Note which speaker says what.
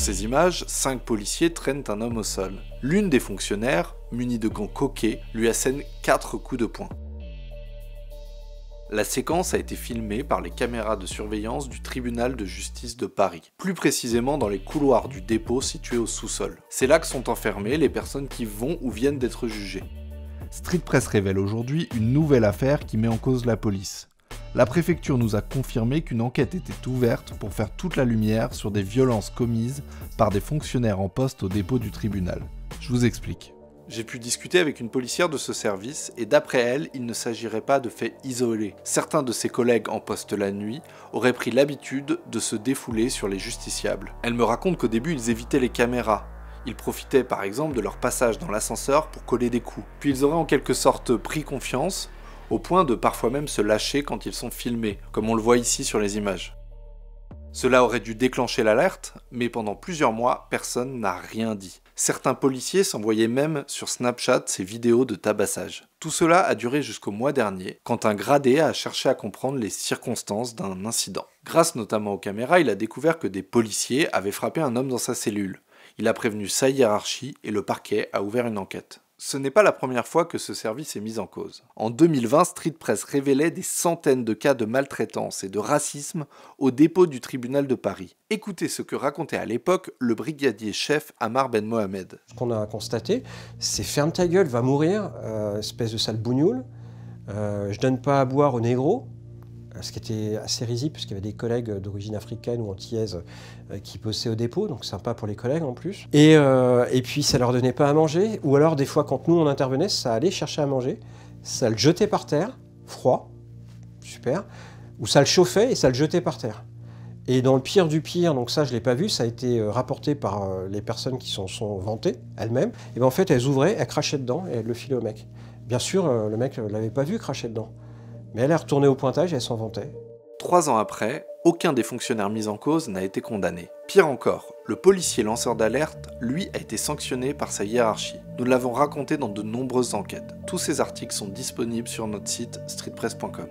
Speaker 1: ces images, 5 policiers traînent un homme au sol. L'une des fonctionnaires, munie de gants coquets, lui assène 4 coups de poing. La séquence a été filmée par les caméras de surveillance du tribunal de justice de Paris, plus précisément dans les couloirs du dépôt situé au sous-sol. C'est là que sont enfermées les personnes qui vont ou viennent d'être jugées. Street Press révèle aujourd'hui une nouvelle affaire qui met en cause la police. La préfecture nous a confirmé qu'une enquête était ouverte pour faire toute la lumière sur des violences commises par des fonctionnaires en poste au dépôt du tribunal. Je vous explique. J'ai pu discuter avec une policière de ce service et d'après elle, il ne s'agirait pas de faits isolés. Certains de ses collègues en poste la nuit auraient pris l'habitude de se défouler sur les justiciables. Elle me raconte qu'au début, ils évitaient les caméras. Ils profitaient par exemple de leur passage dans l'ascenseur pour coller des coups. Puis ils auraient en quelque sorte pris confiance, au point de parfois même se lâcher quand ils sont filmés, comme on le voit ici sur les images. Cela aurait dû déclencher l'alerte, mais pendant plusieurs mois, personne n'a rien dit. Certains policiers s'envoyaient même sur Snapchat ces vidéos de tabassage. Tout cela a duré jusqu'au mois dernier, quand un gradé a cherché à comprendre les circonstances d'un incident. Grâce notamment aux caméras, il a découvert que des policiers avaient frappé un homme dans sa cellule. Il a prévenu sa hiérarchie et le parquet a ouvert une enquête. Ce n'est pas la première fois que ce service est mis en cause. En 2020, Street Press révélait des centaines de cas de maltraitance et de racisme au dépôt du tribunal de Paris. Écoutez ce que racontait à l'époque le brigadier chef Ammar Ben Mohamed.
Speaker 2: Ce qu'on a constaté, c'est ferme ta gueule, va mourir, espèce de sale bougnoule, je donne pas à boire aux négros. Ce qui était assez risible, puisqu'il y avait des collègues d'origine africaine ou antillaise qui bossaient au dépôt, donc sympa pour les collègues en plus. Et puis ça leur donnait pas à manger, ou alors des fois quand nous on intervenait, ça allait chercher à manger, ça le jetait par terre, froid, super, ou ça le chauffait et ça le jetait par terre. Et dans le pire du pire, donc ça je l'ai pas vu, ça a été rapporté par les personnes qui sont vantées elles-mêmes, et bien en fait elles ouvraient, elles crachaient dedans et elles le filaient au mec. Bien sûr, le mec ne l'avait pas vu cracher dedans. Mais elle est retournée au pointage et elle s'en vantait.
Speaker 1: 3 ans après, aucun des fonctionnaires mis en cause n'a été condamné. Pire encore, le policier lanceur d'alerte, lui, a été sanctionné par sa hiérarchie. Nous l'avons raconté dans de nombreuses enquêtes. Tous ces articles sont disponibles sur notre site streetpress.com.